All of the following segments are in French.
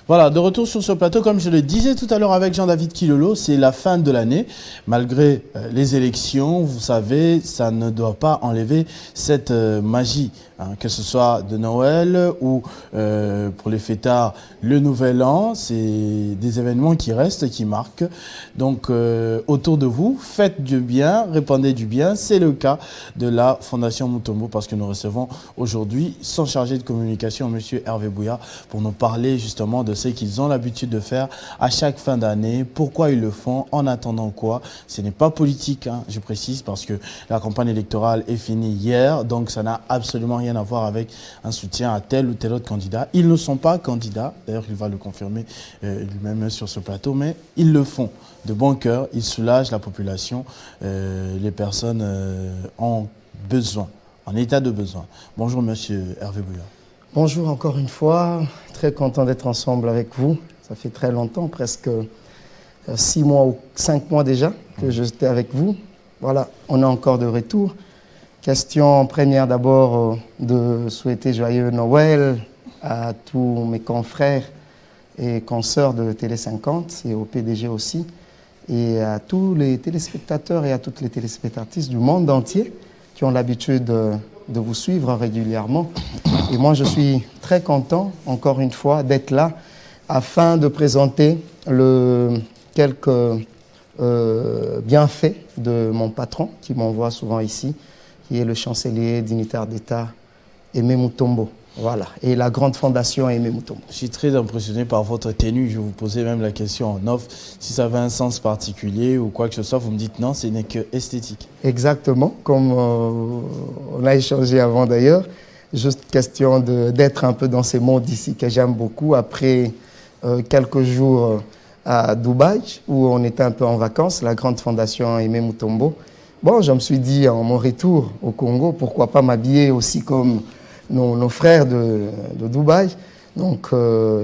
Voilà, de retour sur ce plateau, comme je le disais tout à l'heure avec Jean-David Kilolo, c'est la fin de l'année. Malgré les élections, vous savez, ça ne doit pas enlever cette magie, hein, que ce soit de Noël ou pour les fêtards, le Nouvel An. C'est des événements qui restent, qui marquent. Donc, autour de vous, faites du bien, répandez du bien. C'est le cas de la Fondation Mutombo parce que nous recevons aujourd'hui son chargé de communication, M. Hervé Bouya, pour nous parler justement de ce qu'ils ont l'habitude de faire à chaque fin d'année, pourquoi ils le font, en attendant quoi. Ce n'est pas politique, hein, je précise, parce que la campagne électorale est finie hier, donc ça n'a absolument rien à voir avec un soutien à tel ou tel autre candidat. Ils ne sont pas candidats, d'ailleurs il va le confirmer lui-même sur ce plateau, mais ils le font de bon cœur, ils soulagent la population, les personnes en besoin, en état de besoin. Bonjour Monsieur Hervé Bouya. Bonjour encore une fois, très content d'être ensemble avec vous. Ça fait très longtemps, presque 6 mois ou 5 mois déjà que j'étais avec vous. Voilà, on est encore de retour. Question première d'abord de souhaiter joyeux Noël à tous mes confrères et consoeurs de Télé 50 et au PDG aussi, et à tous les téléspectateurs et à toutes les téléspectatrices du monde entier qui ont l'habitude de vous suivre régulièrement. Et moi, je suis très content, encore une fois, d'être là afin de présenter quelques bienfaits de mon patron qui m'envoie souvent ici, qui est le chancelier dignitaire d'État Aimé Mutombo. Voilà, et la grande fondation Aimé Mutombo. Je suis très impressionné par votre tenue. Je vous posais même la question en off, si ça avait un sens particulier ou quoi que ce soit. Vous me dites non, ce n'est que esthétique. Exactement, comme on a échangé avant d'ailleurs. Juste question d'être un peu dans ces mondes ici que j'aime beaucoup. Après quelques jours à Dubaï, où on était un peu en vacances, la grande fondation Aimé Mutombo. Bon, je me suis dit, en mon retour au Congo, pourquoi pas m'habiller aussi comme nos frères de Dubaï. Donc,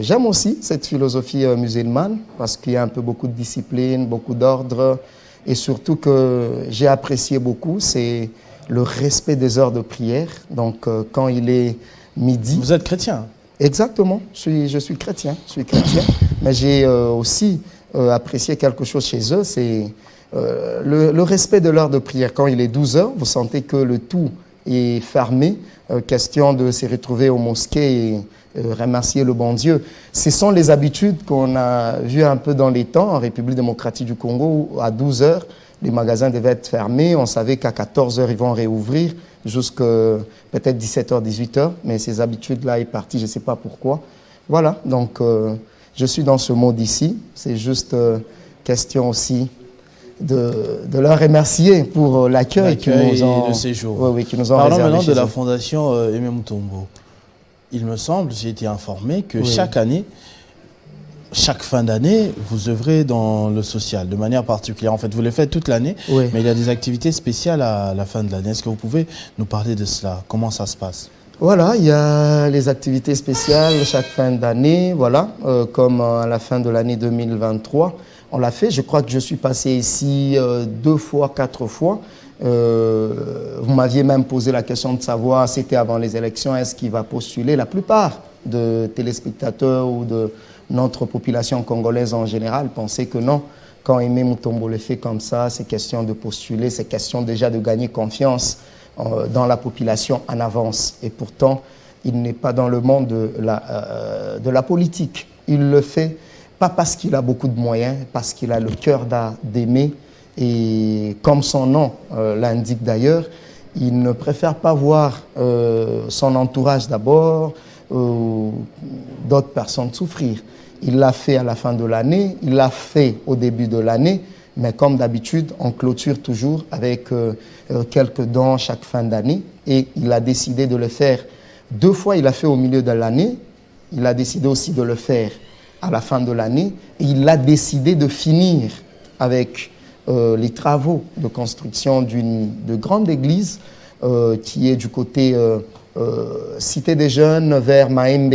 j'aime aussi cette philosophie musulmane parce qu'il y a un peu beaucoup de discipline, beaucoup d'ordre. Et surtout que j'ai apprécié beaucoup, c'est le respect des heures de prière. Donc, quand il est midi... Vous êtes chrétien? Exactement, je suis chrétien, mais j'ai aussi apprécié quelque chose chez eux, c'est le respect de l'heure de prière. Quand il est 12 heures, vous sentez que le tout est fermé, question de se retrouver aux mosquées et remercier le bon Dieu. Ce sont les habitudes qu'on a vues un peu dans les temps en République démocratique du Congo, où à 12 heures, les magasins devaient être fermés. On savait qu'à 14 heures, ils vont réouvrir jusqu'à peut-être 17 heures, 18 heures. Mais ces habitudes-là est partie, je ne sais pas pourquoi. Voilà, donc je suis dans ce mode ici. C'est juste question aussi de leur remercier pour l'accueil qu'ils nous ont... le séjour. Oui, qui nous ont Parlons réservé maintenant de la eux. Fondation Aimé Mutombo. Il me semble, j'ai été informé que chaque année, chaque fin d'année, vous œuvrez dans le social de manière particulière. En fait, vous le faites toute l'année, mais il y a des activités spéciales à la fin de l'année. Est-ce que vous pouvez nous parler de cela? Comment ça se passe? Voilà, il y a les activités spéciales chaque fin d'année, voilà, comme à la fin de l'année 2023. On l'a fait, je crois que je suis passé ici 2 fois, 4 fois. Vous m'aviez même posé la question de savoir, c'était avant les élections, est-ce qu'il va postuler? La plupart de téléspectateurs ou de notre population congolaise en général pensaient que non. Quand Aimé Mutombo le fait comme ça, c'est question de postuler, c'est question déjà de gagner confiance dans la population en avance. Et pourtant, il n'est pas dans le monde de la politique. Il le fait pas parce qu'il a beaucoup de moyens, parce qu'il a le cœur d'aimer. Et comme son nom l'indique d'ailleurs, il ne préfère pas voir son entourage d'abord, d'autres personnes souffrir. Il l'a fait à la fin de l'année, il l'a fait au début de l'année, mais comme d'habitude, on clôture toujours avec quelques dons chaque fin d'année. Et il a décidé de le faire 2 fois, il l'a fait au milieu de l'année, il a décidé aussi de le faire à la fin de l'année, et il a décidé de finir avec les travaux de construction de grande église qui est du côté Cité des Jeunes vers Maembe.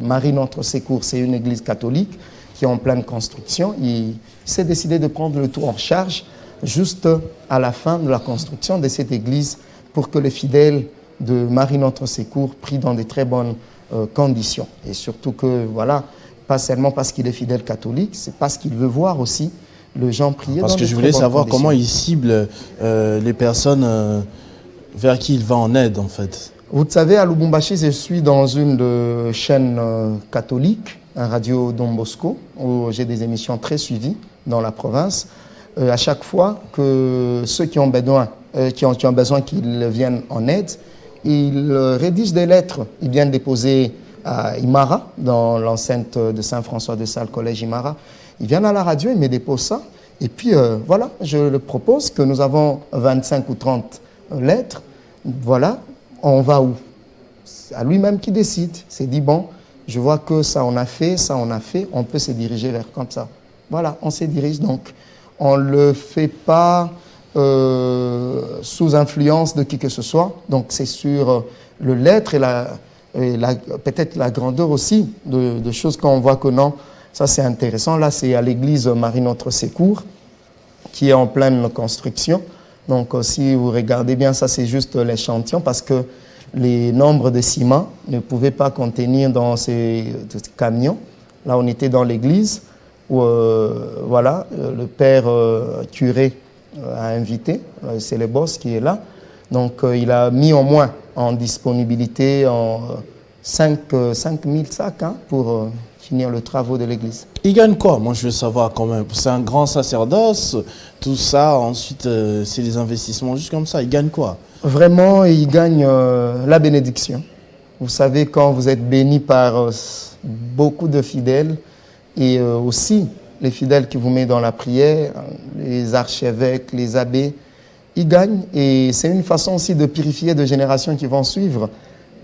Marie Notre Secours, c'est une église catholique qui est en pleine construction. Il s'est décidé de prendre le tout en charge juste à la fin de la construction de cette église pour que les fidèles de Marie Notre Secours prient dans de très bonnes conditions. Et surtout que, voilà, Pas seulement parce qu'il est fidèle catholique, c'est parce qu'il veut voir aussi le gens prier. Parce que je voulais savoir comment il cible les personnes vers qui il va en aide, en fait. Vous savez, à Lubumbashi, je suis dans une chaîne catholique, un radio Don Bosco, où j'ai des émissions très suivies dans la province. À chaque fois que ceux qui ont besoin, qu'ils viennent en aide, ils rédigent des lettres. Ils viennent déposer à Imara, dans l'enceinte de Saint-François de Sales, collège Imara. Ils viennent à la radio, ils me déposent ça. Et puis, voilà, je le propose que nous avons 25 ou 30 lettres. Voilà, on va où? C'est à lui-même qui décide. C'est dit, bon, je vois que ça on a fait, on peut se diriger vers comme ça. Voilà, on se dirige donc. On ne le fait pas sous influence de qui que ce soit. Donc c'est sur le l'être et peut-être la grandeur aussi de choses qu'on voit que non. Ça c'est intéressant. Là c'est à l'église Marie-Notre-Secours qui est en pleine construction. Donc si vous regardez bien, ça c'est juste l'échantillon parce que les nombres de ciment ne pouvaient pas contenir dans ces camions. Là on était dans l'église où voilà, le père curé a invité, c'est le boss qui est là. Donc il a mis au moins en disponibilité en 5 000 sacs pour finir le travaux de l'église. Il gagne quoi? Moi je veux savoir quand même. C'est un grand sacerdoce, tout ça, ensuite c'est des investissements juste comme ça. Il gagne quoi? Vraiment, il gagne la bénédiction. Vous savez, quand vous êtes béni par beaucoup de fidèles, et aussi les fidèles qui vous mettent dans la prière, les archevêques, les abbés, ils gagnent. Et c'est une façon aussi de purifier de générations qui vont suivre.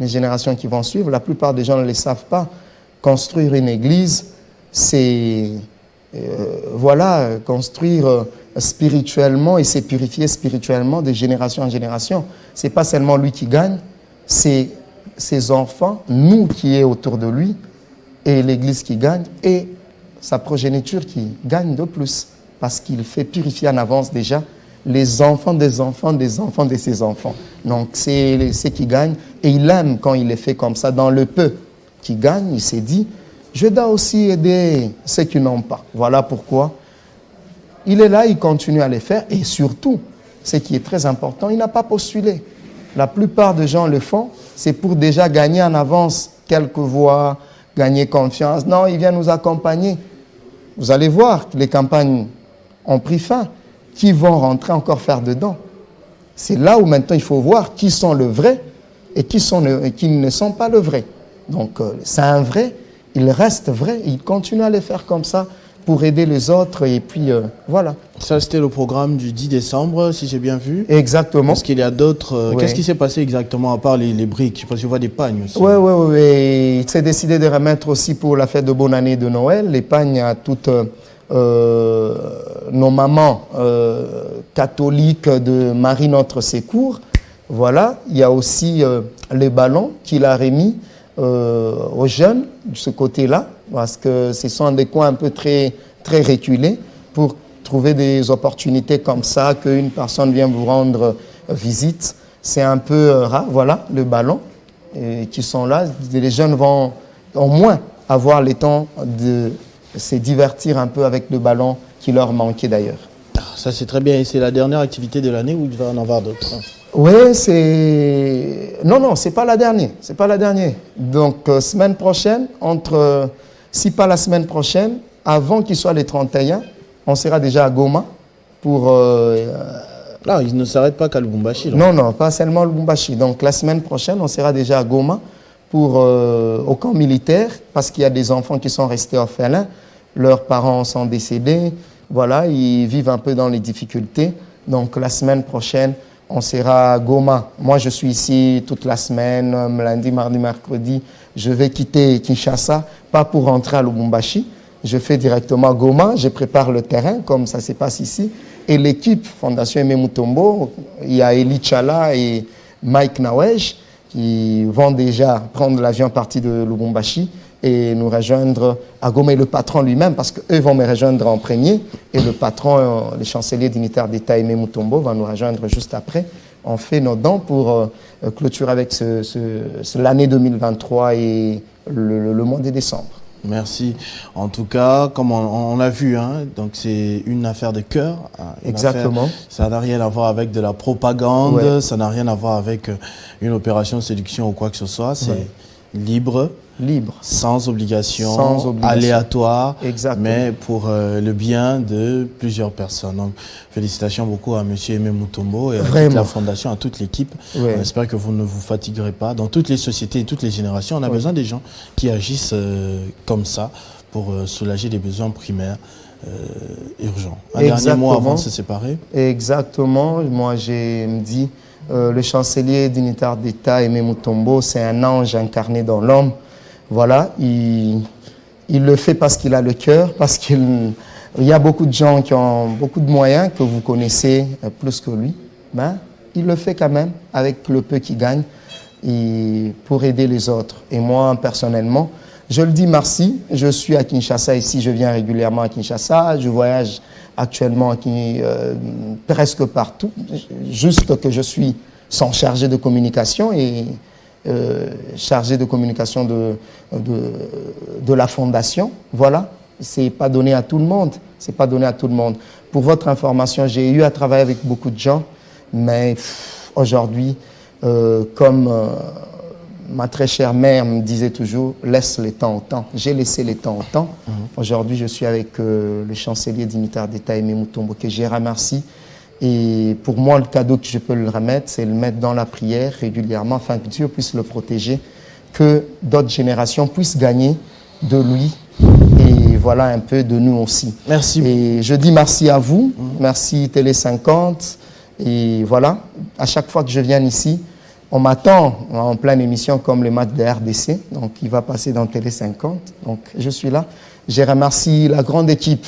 Les générations qui vont suivre, la plupart des gens ne le savent pas. Construire une église, c'est voilà, construire spirituellement et c'est purifier spirituellement de génération en génération. Ce n'est pas seulement lui qui gagne, c'est ses enfants, nous qui est autour de lui, et l'église qui gagne, et sa progéniture qui gagne de plus, parce qu'il fait purifier en avance déjà les enfants des enfants des enfants de ses enfants. Donc c'est ce qui gagne, et il aime quand il est fait comme ça, dans le peu qui gagne, il s'est dit, je dois aussi aider ceux qui n'ont pas. Voilà pourquoi il est là, il continue à les faire, et surtout, ce qui est très important, il n'a pas postulé. La plupart des gens le font, c'est pour déjà gagner en avance quelques voix, gagner confiance. Non, il vient nous accompagner. Vous allez voir que les campagnes ont pris fin. Qui vont rentrer encore faire dedans? C'est là où maintenant il faut voir qui sont le vrai et qui ne sont pas le vrai. Donc c'est un vrai, il reste vrai, il continue à les faire comme ça pour aider les autres et puis voilà. Ça c'était le programme du 10 décembre, si j'ai bien vu. Exactement. Parce qu'il y a d'autres... Oui. Qu'est-ce qui s'est passé exactement à part les briques? Parce que je vois des pagnes aussi. Oui. Il s'est décidé de remettre aussi pour la fête de bonne année de Noël les pagnes à toutes nos mamans catholiques de Marie Notre Secours. Voilà. Il y a aussi les ballons qu'il a remis aux jeunes de ce côté-là, parce que ce sont des coins un peu très reculés pour trouver des opportunités comme ça, qu'une personne vient vous rendre visite. C'est un peu rare, voilà, le ballon qui sont là. Les jeunes vont au moins avoir le temps de se divertir un peu avec le ballon qui leur manquait d'ailleurs. Ça c'est très bien, et c'est la dernière activité de l'année ou il va en avoir d'autres? Oui, c'est... Non, c'est pas la dernière. C'est pas la dernière. Donc, semaine prochaine, si pas la semaine prochaine, avant qu'il soit les 31, on sera déjà à Goma pour... Là, il ne s'arrête pas qu'à Lubumbashi. Non, pas seulement Lubumbashi. Donc, la semaine prochaine, on sera déjà à Goma pour, au camp militaire, parce qu'il y a des enfants qui sont restés orphelins. Leurs parents sont décédés. Voilà, ils vivent un peu dans les difficultés. Donc, la semaine prochaine, on sera à Goma. Moi, je suis ici toute la semaine, lundi, mardi, mercredi. Je vais quitter Kinshasa, pas pour rentrer à Lubumbashi. Je fais directement à Goma. Je prépare le terrain, comme ça se passe ici. Et l'équipe Fondation Aimé Mutombo, il y a Eli Chala et Mike Nawej qui vont déjà prendre l'avion parti de Lubumbashi et nous rejoindre à Goma, et le patron lui-même, parce qu'eux vont me rejoindre en premier, et le patron, le chancelier dignitaire d'État Aimé Mutombo, va nous rejoindre juste après. On fait nos dons pour clôturer avec l'année 2023 et le mois de décembre. Merci. En tout cas, comme on l'a vu, hein, donc c'est une affaire de cœur. Hein, Exactement. Ça n'a rien à voir avec de la propagande, Ouais. ça n'a rien à voir avec une opération de séduction ou quoi que ce soit. C'est libre, Libre. sans obligation, Sans obligation. aléatoire, Exactement. mais pour le bien de plusieurs personnes. Donc, félicitations beaucoup à M. Aimé Mutombo et à toute Vraiment. la fondation, à toute l'équipe. Ouais. On espère que vous ne vous fatiguerez pas. Dans toutes les sociétés et toutes les générations, on a besoin des gens qui agissent comme ça pour soulager les besoins primaires urgents. Un dernier mot avant de se séparer? Exactement. Moi, j'ai me dit, le chancelier dignitaire d'État, Aimé Mutombo, c'est un ange incarné dans l'homme. Voilà, il le fait parce qu'il a le cœur, parce qu'il y a beaucoup de gens qui ont beaucoup de moyens, que vous connaissez plus que lui. Ben, il le fait quand même avec le peu qu'il gagne et pour aider les autres. Et moi, personnellement, je le dis merci. Je suis à Kinshasa ici, je viens régulièrement à Kinshasa. Je voyage actuellement presque partout. Juste que je suis son chargé de communication et chargé de communication de la fondation. Voilà, c'est pas donné à tout le monde. C'est pas donné à tout le monde. Pour votre information, j'ai eu à travailler avec beaucoup de gens, mais aujourd'hui, comme ma très chère mère me disait toujours, laisse le temps au temps. J'ai laissé le temps au temps. Aujourd'hui, je suis avec le chancelier dignitaire d'État, Aimé Mutombo, que je remercie. Et pour moi, le cadeau que je peux le remettre, c'est le mettre dans la prière régulièrement, afin que Dieu puisse le protéger, que d'autres générations puissent gagner de lui et voilà un peu de nous aussi. Merci. Et je dis merci à vous, merci Télé 50. Et voilà, à chaque fois que je viens ici, on m'attend en pleine émission comme le match de RDC, donc il va passer dans Télé 50. Donc je suis là. Je remercie la grande équipe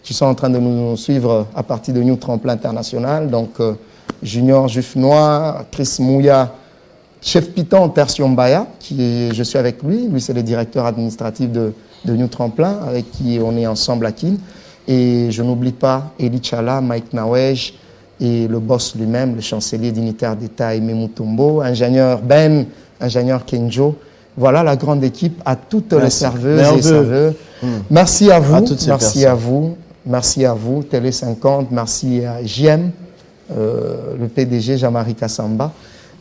qui sont en train de nous suivre à partir de New Tremplin International. Donc, Junior Juif Noir, Chris Mouya, Chef Piton, Tertium Baya, je suis avec lui. Lui, c'est le directeur administratif de New Tremplin, avec qui on est ensemble à Kin. Et je n'oublie pas Eli Chala, Mike Nawej et le boss lui-même, le chancelier dignitaire d'État, Aimé Mutombo, ingénieur Ben, ingénieur Kenjo. Voilà la grande équipe, à toutes les serveuses et serveurs. Merci à vous, merci à vous. Merci à vous, Télé 50, merci à JM, le PDG Jean-Marie Kassamba.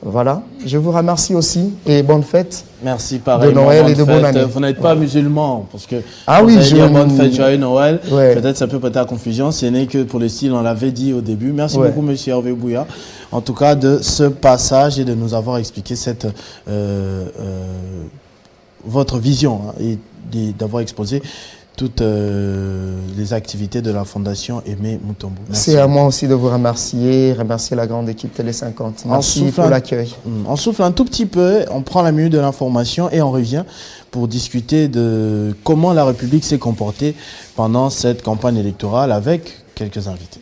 Voilà, je vous remercie aussi et bonne fête. Merci, pareil. De Noël et de bonne année. Vous n'êtes pas musulman, parce que oui, je dire bonne fête, joyeux Noël. Ouais. Peut-être ça peut prêter à confusion. Ce n'est que pour le style, on l'avait dit au début. Merci beaucoup, monsieur Hervé Bouya, en tout cas de ce passage et de nous avoir expliqué cette votre vision et d'avoir exposé toutes les activités de la Fondation Aimé Mutombo. C'est à moi aussi de vous remercier la grande équipe Télé 50. Merci pour l'accueil. On souffle un tout petit peu, on prend la minute de l'information et on revient pour discuter de comment la République s'est comportée pendant cette campagne électorale avec quelques invités.